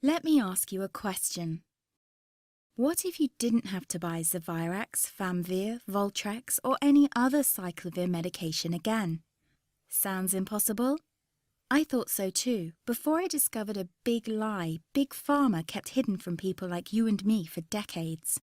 Let me ask you a question. What if you didn't have to buy Zavirax, Famvir, Voltrex, or any other cyclovir medication again? Sounds impossible? I thought so too, before I discovered a big lie Big Pharma kept hidden from people like you and me for decades.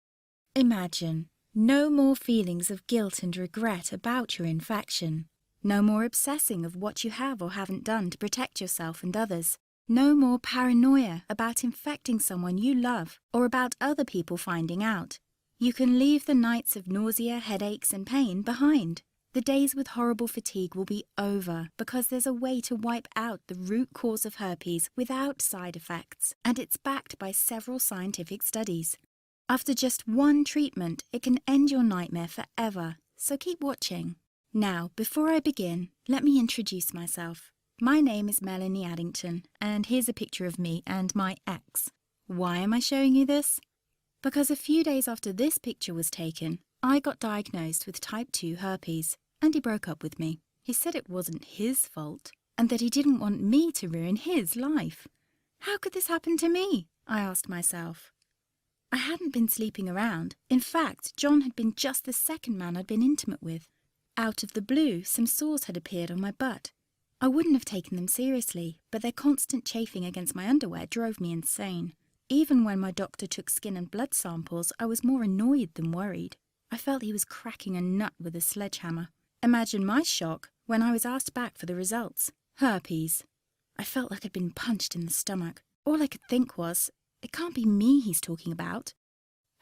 Imagine, no more feelings of guilt and regret about your infection. No more obsessing of what you have or haven't done to protect yourself and others. No more paranoia about infecting someone you love or about other people finding out. You can leave the nights of nausea, headaches and pain behind. The days with horrible fatigue will be over because there's a way to wipe out the root cause of herpes without side effects, and it's backed by several scientific studies. After just one treatment, it can end your nightmare forever, so keep watching. Now, before I begin, let me introduce myself. My name is Melanie Addington, and here's a picture of me and my ex. Why am I showing you this? Because a few days after this picture was taken, I got diagnosed with type 2 herpes, and he broke up with me. He said it wasn't his fault, and that he didn't want me to ruin his life. How could this happen to me? I asked myself. I hadn't been sleeping around. In fact, John had been just the second man I'd been intimate with. Out of the blue, some sores had appeared on my butt. I wouldn't have taken them seriously, but their constant chafing against my underwear drove me insane. Even when my doctor took skin and blood samples, I was more annoyed than worried. I felt he was cracking a nut with a sledgehammer. Imagine my shock when I was asked back for the results. Herpes. I felt like I'd been punched in the stomach. All I could think was, it can't be me he's talking about.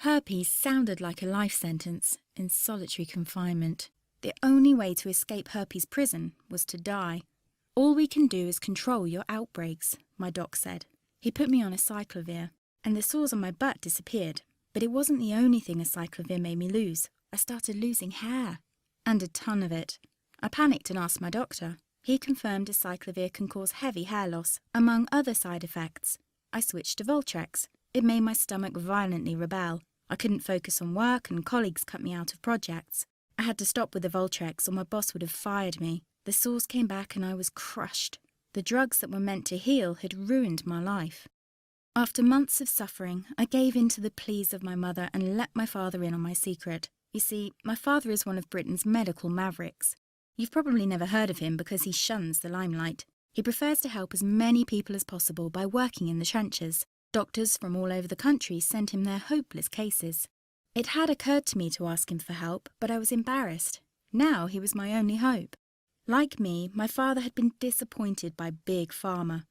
Herpes sounded like a life sentence in solitary confinement. The only way to escape herpes prison was to die. All we can do is control your outbreaks, my doc said. He put me on a cyclovir, and the sores on my butt disappeared. But it wasn't the only thing a cyclovir made me lose. I started losing hair. And a ton of it. I panicked and asked my doctor. He confirmed a cyclovir can cause heavy hair loss, among other side effects. I switched to Voltrex. It made my stomach violently rebel. I couldn't focus on work and colleagues cut me out of projects. I had to stop with the Voltrex or my boss would have fired me. The sores came back and I was crushed. The drugs that were meant to heal had ruined my life. After months of suffering, I gave in to the pleas of my mother and let my father in on my secret. You see, my father is one of Britain's medical mavericks. You've probably never heard of him because he shuns the limelight. He prefers to help as many people as possible by working in the trenches. Doctors from all over the country send him their hopeless cases. It had occurred to me to ask him for help, but I was embarrassed. Now he was my only hope. Like me, my father had been disappointed by Big Pharma.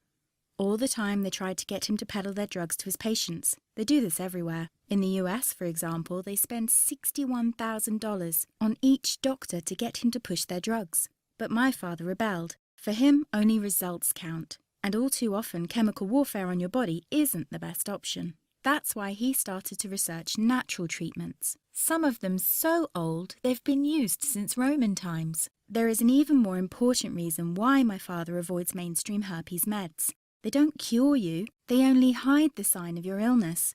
All the time they tried to get him to peddle their drugs to his patients. They do this everywhere. In the US, for example, they spend $61,000 on each doctor to get him to push their drugs. But my father rebelled. For him, only results count. And all too often, chemical warfare on your body isn't the best option. That's why he started to research natural treatments. Some of them so old, they've been used since Roman times. There is an even more important reason why my father avoids mainstream herpes meds. They don't cure you, they only hide the sign of your illness.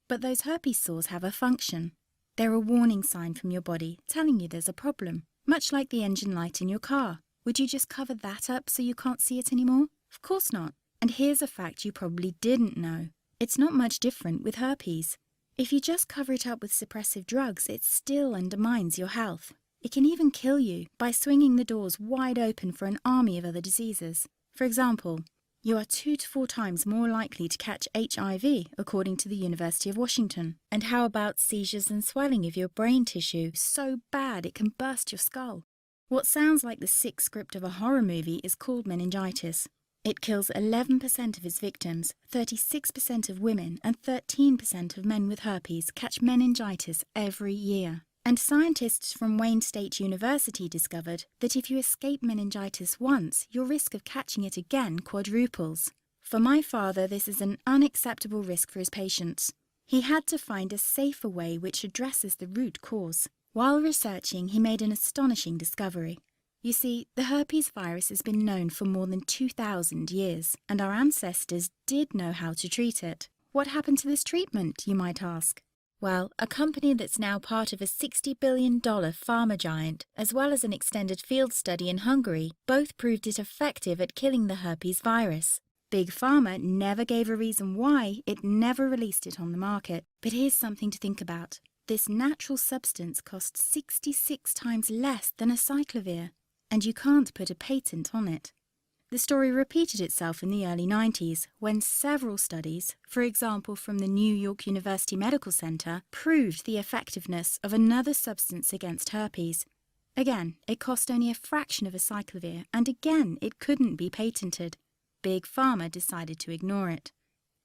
But those herpes sores have a function. They're a warning sign from your body telling you there's a problem, much like the engine light in your car. Would you just cover that up so you can't see it anymore? Of course not. And here's a fact you probably didn't know. It's not much different with herpes. If you just cover it up with suppressive drugs, it still undermines your health. It can even kill you by swinging the doors wide open for an army of other diseases. For example, you are 2 to 4 times more likely to catch HIV, according to the University of Washington. And how about seizures and swelling of your brain tissue so bad it can burst your skull? What sounds like the sick script of a horror movie is called meningitis. It kills 11% of its victims, 36% of women and 13% of men with herpes catch meningitis every year. And scientists from Wayne State University discovered that if you escape meningitis once, your risk of catching it again quadruples. For my father, this is an unacceptable risk for his patients. He had to find a safer way which addresses the root cause. While researching, he made an astonishing discovery. You see, the herpes virus has been known for more than 2,000 years, and our ancestors did know how to treat it. What happened to this treatment, you might ask? Well, a company that's now part of a $60 billion pharma giant, as well as an extended field study in Hungary, both proved it effective at killing the herpes virus. Big Pharma never gave a reason why it never released it on the market. But here's something to think about. This natural substance costs 66 times less than acyclovir, and you can't put a patent on it. The story repeated itself in the early 90s when several studies, for example from the New York University Medical Center, proved the effectiveness of another substance against herpes. Again, it cost only a fraction of acyclovir, and again, it couldn't be patented. Big Pharma decided to ignore it.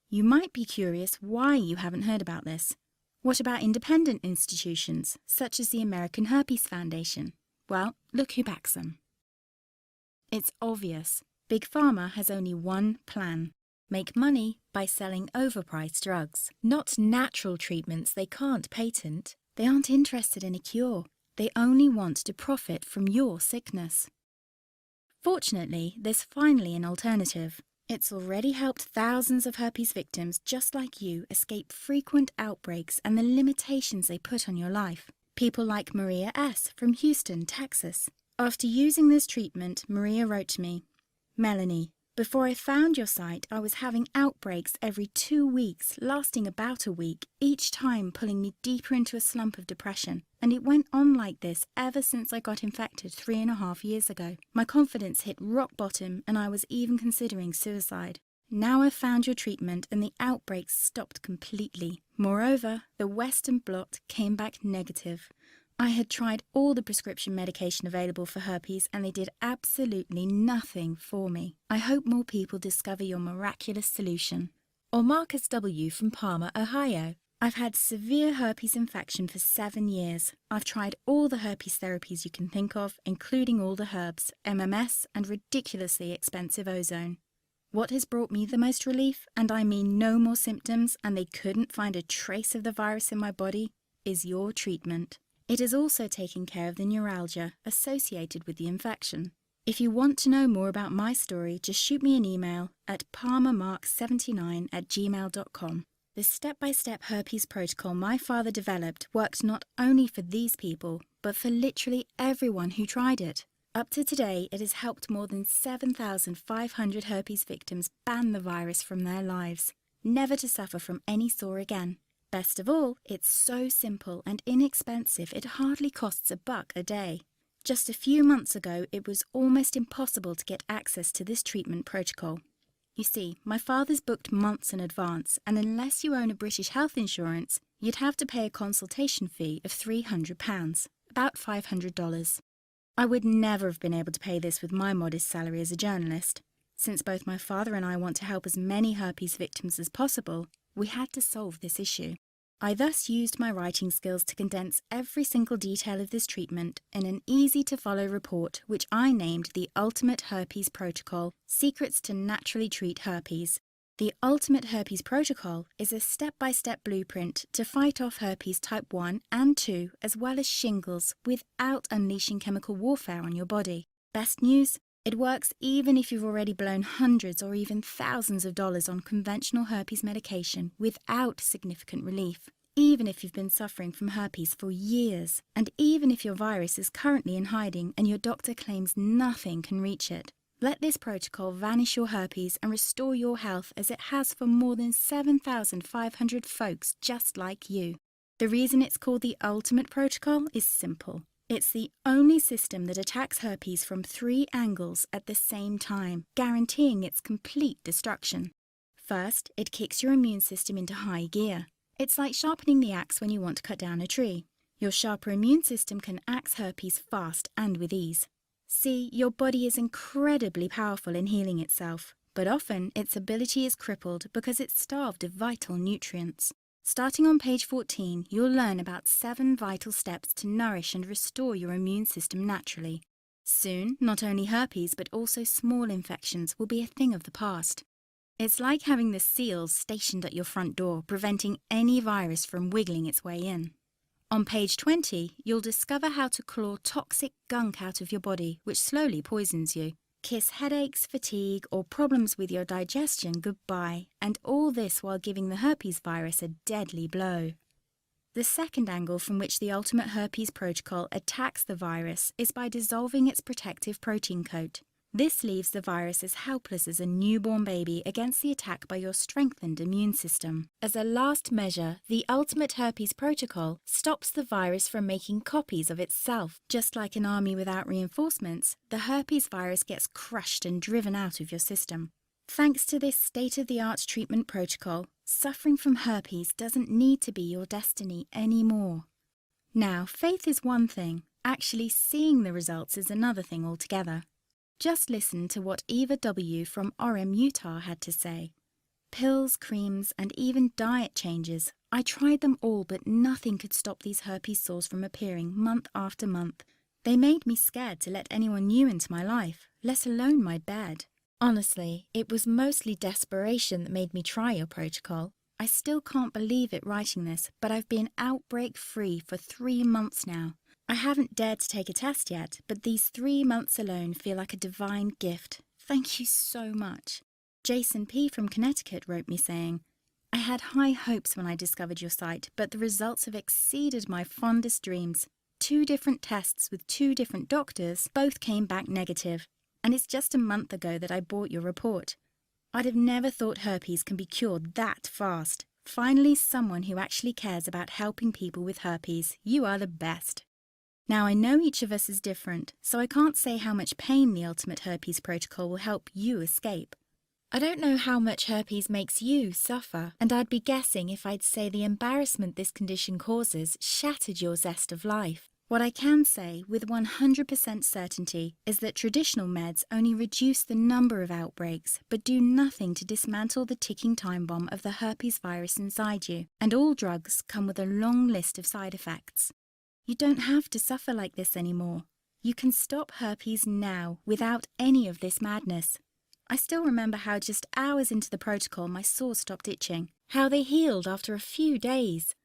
You might be curious why you haven't heard about this. What about independent institutions, such as the American Herpes Foundation? Well, look who backs them. It's obvious. Big Pharma has only one plan: make money by selling overpriced drugs, not natural treatments they can't patent. They aren't interested in a cure. They only want to profit from your sickness. Fortunately, there's finally an alternative. It's already helped thousands of herpes victims just like you escape frequent outbreaks and the limitations they put on your life. People like Maria S. from Houston, Texas. After using this treatment, Maria wrote to me, "Melanie, before I found your site, I was having outbreaks every 2 weeks, lasting about a week, each time pulling me deeper into a slump of depression. And it went on like this ever since I got infected 3.5 years ago. My confidence hit rock bottom and I was even considering suicide. Now I've found your treatment and the outbreaks stopped completely. Moreover, the Western blot came back negative. I had tried all the prescription medication available for herpes and they did absolutely nothing for me. I hope more people discover your miraculous solution." Or Marcus W. from Parma, Ohio. "I've had severe herpes infection for 7 years. I've tried all the herpes therapies you can think of, including all the herbs, MMS, and ridiculously expensive ozone. What has brought me the most relief, and I mean no more symptoms, and they couldn't find a trace of the virus in my body, is your treatment. It has also taken care of the neuralgia associated with the infection. If you want to know more about my story, just shoot me an email at palmermark79@gmail.com. The step-by-step herpes protocol my father developed worked not only for these people, but for literally everyone who tried it. Up to today, it has helped more than 7,500 herpes victims ban the virus from their lives, never to suffer from any sore again. Best of all, it's so simple and inexpensive it hardly costs $1 a day. Just a few months ago, it was almost impossible to get access to this treatment protocol. You see, my father's booked months in advance, and unless you own a British health insurance, you'd have to pay a consultation fee of £300, about $500. I would never have been able to pay this with my modest salary as a journalist. Since both my father and I want to help as many herpes victims as possible, we had to solve this issue. I thus used my writing skills to condense every single detail of this treatment in an easy-to-follow report which I named the Ultimate Herpes Protocol: Secrets to Naturally Treat Herpes. The Ultimate Herpes Protocol is a step-by-step blueprint to fight off herpes type 1 and 2 as well as shingles without unleashing chemical warfare on your body. Best news? It works even if you've already blown hundreds or even thousands of dollars on conventional herpes medication without significant relief, even if you've been suffering from herpes for years, and even if your virus is currently in hiding and your doctor claims nothing can reach it. Let this protocol vanish your herpes and restore your health as it has for more than 7,500 folks just like you. The reason it's called the Ultimate Protocol is simple. It's the only system that attacks herpes from 3 angles at the same time, guaranteeing its complete destruction. First, it kicks your immune system into high gear. It's like sharpening the axe when you want to cut down a tree. Your sharper immune system can axe herpes fast and with ease. See, your body is incredibly powerful in healing itself, but often its ability is crippled because it's starved of vital nutrients. Starting on page 14, you'll learn about 7 vital steps to nourish and restore your immune system naturally. Soon, not only herpes but also small infections will be a thing of the past. It's like having the seals stationed at your front door, preventing any virus from wiggling its way in. On page 20, you'll discover how to claw toxic gunk out of your body, which slowly poisons you. Kiss headaches, fatigue, or problems with your digestion goodbye, and all this while giving the herpes virus a deadly blow. The second angle from which the Ultimate Herpes Protocol attacks the virus is by dissolving its protective protein coat. This leaves the virus as helpless as a newborn baby against the attack by your strengthened immune system. As a last measure, the Ultimate Herpes Protocol stops the virus from making copies of itself. Just like an army without reinforcements, the herpes virus gets crushed and driven out of your system. Thanks to this state-of-the-art treatment protocol, suffering from herpes doesn't need to be your destiny anymore. Now, faith is one thing. Actually seeing the results is another thing altogether. Just listen to what Eva W. from Orem, Utah had to say. Pills, creams, and even diet changes. I tried them all, but nothing could stop these herpes sores from appearing month after month. They made me scared to let anyone new into my life, let alone my bed. Honestly, it was mostly desperation that made me try your protocol. I still can't believe it writing this, but I've been outbreak-free for 3 months now. I haven't dared to take a test yet, but these 3 months alone feel like a divine gift. Thank you so much. Jason P. from Connecticut wrote me saying, I had high hopes when I discovered your site, but the results have exceeded my fondest dreams. 2 different tests with 2 different doctors both came back negative, and it's just a month ago that I bought your report. I'd have never thought herpes can be cured that fast. Finally, someone who actually cares about helping people with herpes. You are the best. Now, I know each of us is different, so I can't say how much pain the Ultimate Herpes Protocol will help you escape. I don't know how much herpes makes you suffer, and I'd be guessing if I'd say the embarrassment this condition causes shattered your zest of life. What I can say with 100% certainty is that traditional meds only reduce the number of outbreaks, but do nothing to dismantle the ticking time bomb of the herpes virus inside you, and all drugs come with a long list of side effects. You don't have to suffer like this anymore. You can stop herpes now without any of this madness. I still remember how just hours into the protocol my sores stopped itching, how they healed after a few days,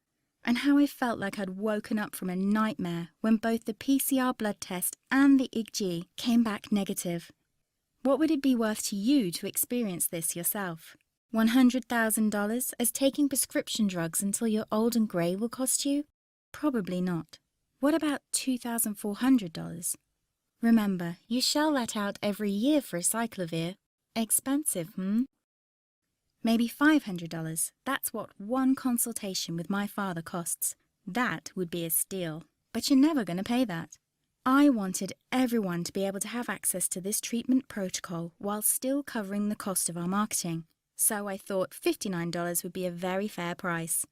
and how I felt like I'd woken up from a nightmare when both the PCR blood test and the IgG came back negative. What would it be worth to you to experience this yourself? $100,000 as taking prescription drugs until you're old and grey will cost you? Probably not. What about $2,400? Remember, you shell that out every year for a cyclovir. Expensive, Maybe $500. That's what one consultation with my father costs. That would be a steal. But you're never going to pay that. I wanted everyone to be able to have access to this treatment protocol while still covering the cost of our marketing. So I thought $59 would be a very fair price.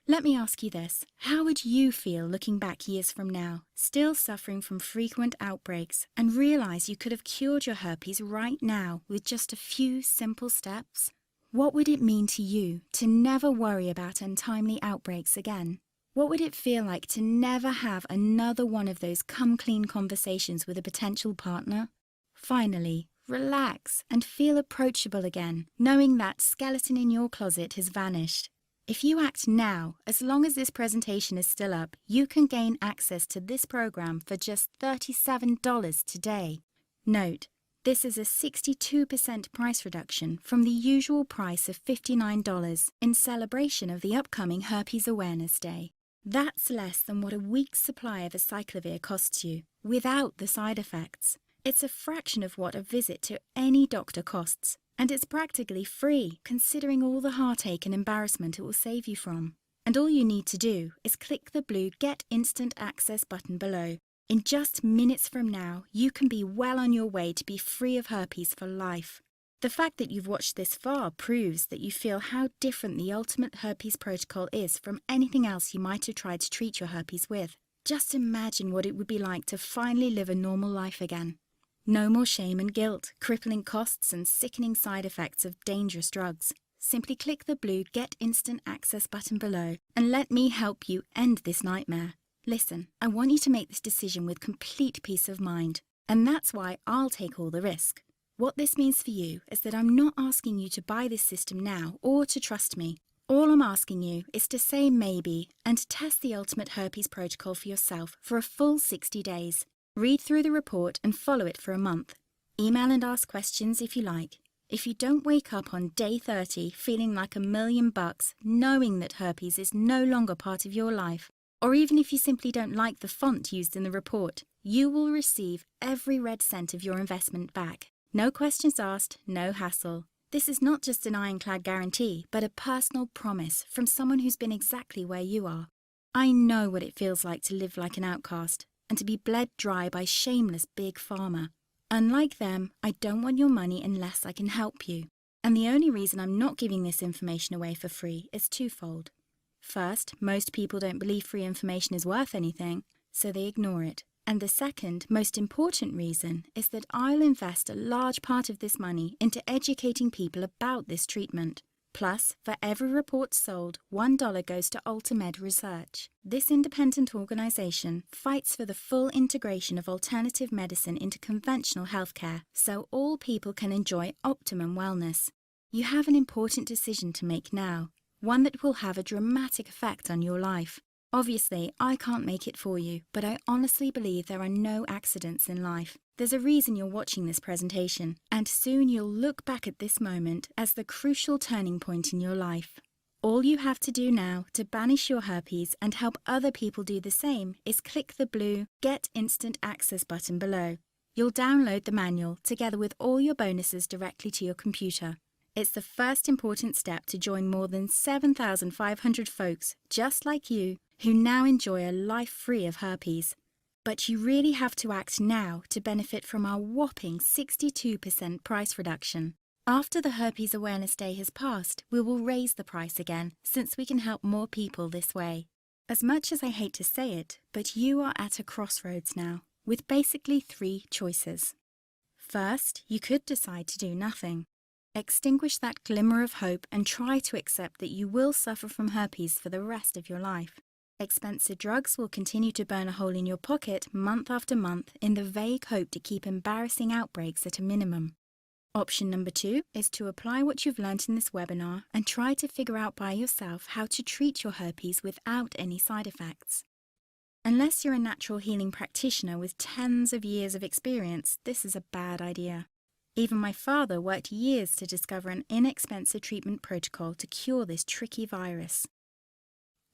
Let me ask you this. How would you feel looking back years from now, still suffering from frequent outbreaks, and realize you could have cured your herpes right now with just a few simple steps? What would it mean to you to never worry about untimely outbreaks again? What would it feel like to never have another one of those come-clean conversations with a potential partner? Finally, relax and feel approachable again, knowing that skeleton in your closet has vanished. If you act now, as long as this presentation is still up, you can gain access to this program for just $37 today. Note, this is a 62% price reduction from the usual price of $59 in celebration of the upcoming Herpes Awareness Day. That's less than what a week's supply of acyclovir costs you, without the side effects. It's a fraction of what a visit to any doctor costs. And it's practically free, considering all the heartache and embarrassment it will save you from. And all you need to do is click the blue Get Instant Access button below. In just minutes from now, you can be well on your way to be free of herpes for life. The fact that you've watched this far proves that you feel how different the Ultimate Herpes Protocol is from anything else you might have tried to treat your herpes with. Just imagine what it would be like to finally live a normal life again. No more shame and guilt, crippling costs and sickening side effects of dangerous drugs. Simply click the blue Get Instant Access button below and let me help you end this nightmare. Listen, I want you to make this decision with complete peace of mind, and that's why I'll take all the risk. What this means for you is that I'm not asking you to buy this system now or to trust me. All I'm asking you is to say maybe and test the Ultimate Herpes Protocol for yourself for a full 60 days. Read through the report and follow it for a month. Email and ask questions if you like. If you don't wake up on day 30 feeling like $1,000,000, knowing that herpes is no longer part of your life, or even if you simply don't like the font used in the report, you will receive every red cent of your investment back. No questions asked, no hassle. This is not just an ironclad guarantee, but a personal promise from someone who's been exactly where you are. I know what it feels like to live like an outcast and to be bled dry by shameless big pharma. Unlike them, I don't want your money unless I can help you. And the only reason I'm not giving this information away for free is twofold. First, most people don't believe free information is worth anything, so they ignore it. And the second, most important reason is that I'll invest a large part of this money into educating people about this treatment. Plus, for every report sold, $1 goes to UltiMed Research. This independent organization fights for the full integration of alternative medicine into conventional healthcare, so all people can enjoy optimum wellness. You have an important decision to make now, one that will have a dramatic effect on your life. Obviously, I can't make it for you, but I honestly believe there are no accidents in life. There's a reason you're watching this presentation, and soon you'll look back at this moment as the crucial turning point in your life. All you have to do now to banish your herpes and help other people do the same is click the blue Get Instant Access button below. You'll download the manual together with all your bonuses directly to your computer. It's the first important step to join more than 7,500 folks just like you who now enjoy a life free of herpes. But you really have to act now to benefit from our whopping 62% price reduction. After the Herpes Awareness Day has passed, we will raise the price again, since we can help more people this way. As much as I hate to say it, but you are at a crossroads now, with basically 3 choices. First, you could decide to do nothing. Extinguish that glimmer of hope and try to accept that you will suffer from herpes for the rest of your life. Expensive drugs will continue to burn a hole in your pocket month after month in the vague hope to keep embarrassing outbreaks at a minimum. Option number 2 is to apply what you've learnt in this webinar and try to figure out by yourself how to treat your herpes without any side effects. Unless you're a natural healing practitioner with tens of years of experience, this is a bad idea. Even my father worked years to discover an inexpensive treatment protocol to cure this tricky virus.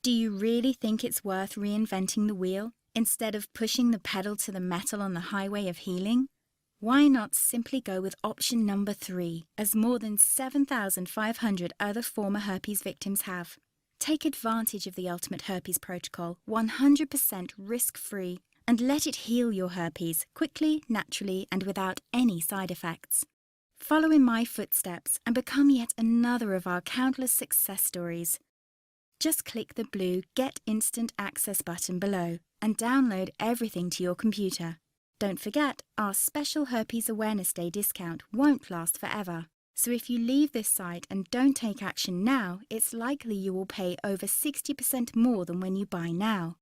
Do you really think it's worth reinventing the wheel instead of pushing the pedal to the metal on the highway of healing? Why not simply go with option number 3, as more than 7,500 other former herpes victims have? Take advantage of the Ultimate Herpes Protocol, 100% risk-free, and let it heal your herpes quickly, naturally, and without any side effects. Follow in my footsteps and become yet another of our countless success stories. Just click the blue Get Instant Access button below and download everything to your computer. Don't forget, our special Herpes Awareness Day discount won't last forever. So if you leave this site and don't take action now, it's likely you will pay over 60% more than when you buy now.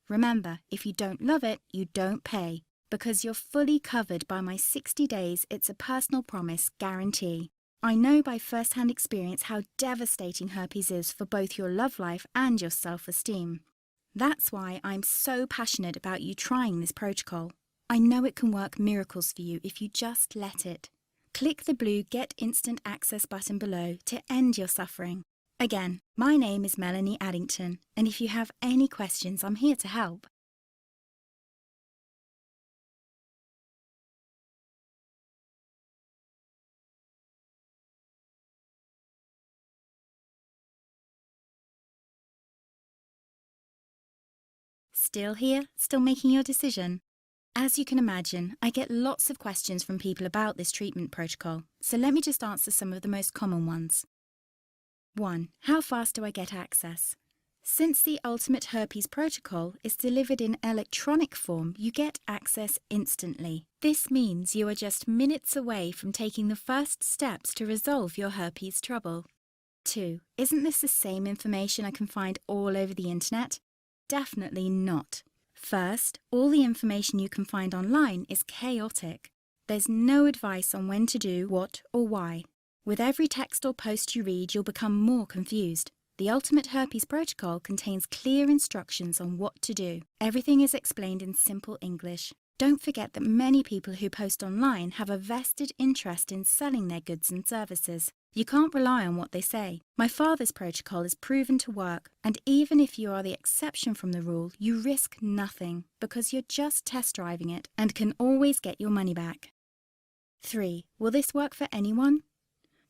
Remember, if you don't love it, you don't pay, because you're fully covered by my 60 days It's a Personal Promise guarantee. I know by first-hand experience how devastating herpes is for both your love life and your self-esteem. That's why I'm so passionate about you trying this protocol. I know it can work miracles for you if you just let it. Click the blue Get Instant Access button below to end your suffering. Again, my name is Melanie Addington, and if you have any questions, I'm here to help. Still here? Still making your decision? As you can imagine, I get lots of questions from people about this treatment protocol, so let me just answer some of the most common ones. 1. How fast do I get access? Since the Ultimate Herpes Protocol is delivered in electronic form, you get access instantly. This means you are just minutes away from taking the first steps to resolve your herpes trouble. 2. Isn't this the same information I can find all over the internet? Definitely not. First, all the information you can find online is chaotic. There's no advice on when to do what or why. With every text or post you read, you'll become more confused. The Ultimate Herpes Protocol contains clear instructions on what to do. Everything is explained in simple English. Don't forget that many people who post online have a vested interest in selling their goods and services. You can't rely on what they say. My father's protocol is proven to work, and even if you are the exception from the rule, you risk nothing because you're just test driving it and can always get your money back. 3. Will this work for anyone?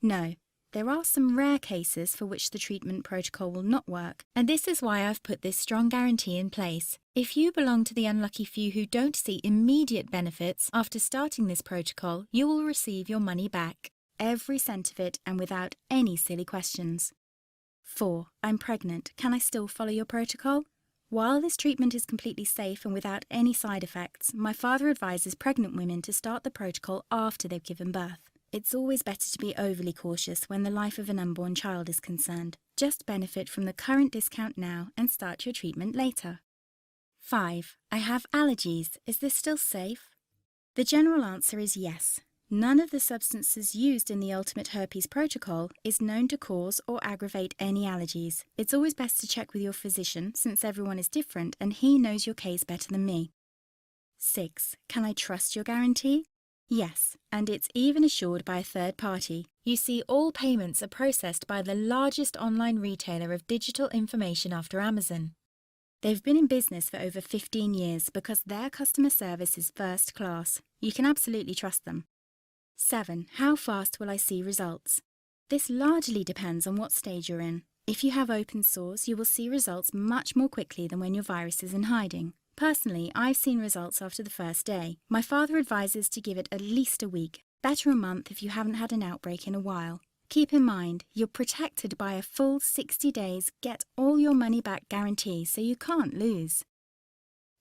No. There are some rare cases for which the treatment protocol will not work, and this is why I've put this strong guarantee in place. If you belong to the unlucky few who don't see immediate benefits after starting this protocol, you will receive your money back, every cent of it, and without any silly questions. 4. I'm pregnant. Can I still follow your protocol? While this treatment is completely safe and without any side effects, my father advises pregnant women to start the protocol after they've given birth. It's always better to be overly cautious when the life of an unborn child is concerned. Just benefit from the current discount now and start your treatment later. 5. I have allergies. Is this still safe? The general answer is yes. None of the substances used in the Ultimate Herpes Protocol is known to cause or aggravate any allergies. It's always best to check with your physician since everyone is different and he knows your case better than me. 6. Can I trust your guarantee? Yes, and it's even assured by a third party. You see, all payments are processed by the largest online retailer of digital information after Amazon. They've been in business for over 15 years because their customer service is first class. You can absolutely trust them. 7. How fast will I see results? This largely depends on what stage you're in. If you have open sores, you will see results much more quickly than when your virus is in hiding. Personally, I've seen results after the first day. My father advises to give it at least a week, better a month if you haven't had an outbreak in a while. Keep in mind, you're protected by a full 60 days get all your money back guarantee, so you can't lose.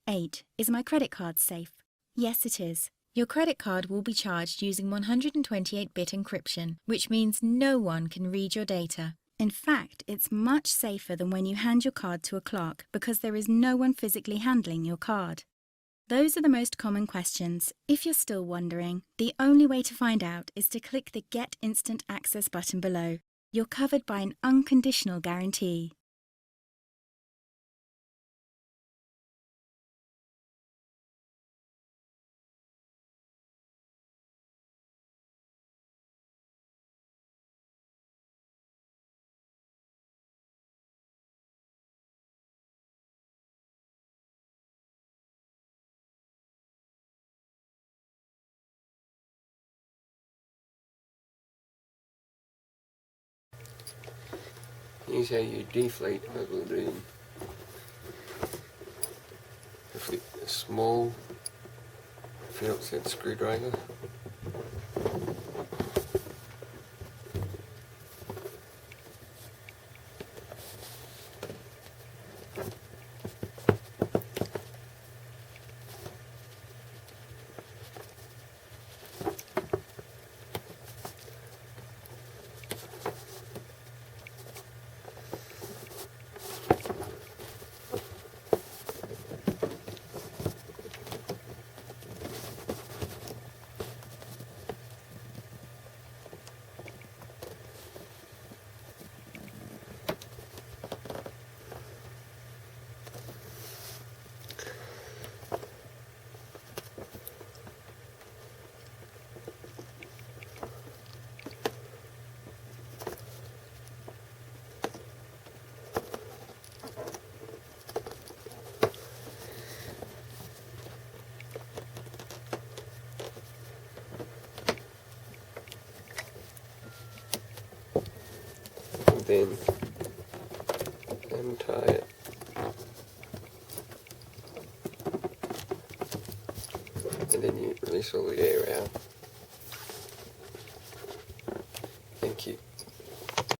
8. Is my credit card safe? Yes, it is. Your credit card will be charged using 128-bit encryption, which means no one can read your data. In fact, it's much safer than when you hand your card to a clerk because there is no one physically handling your card. Those are the most common questions. If you're still wondering, the only way to find out is to click the Get Instant Access button below. You're covered by an unconditional guarantee. Here's how you deflate a balloon. With a small Phillips-head screwdriver. Then untie it. And then you release all the air out. Thank you.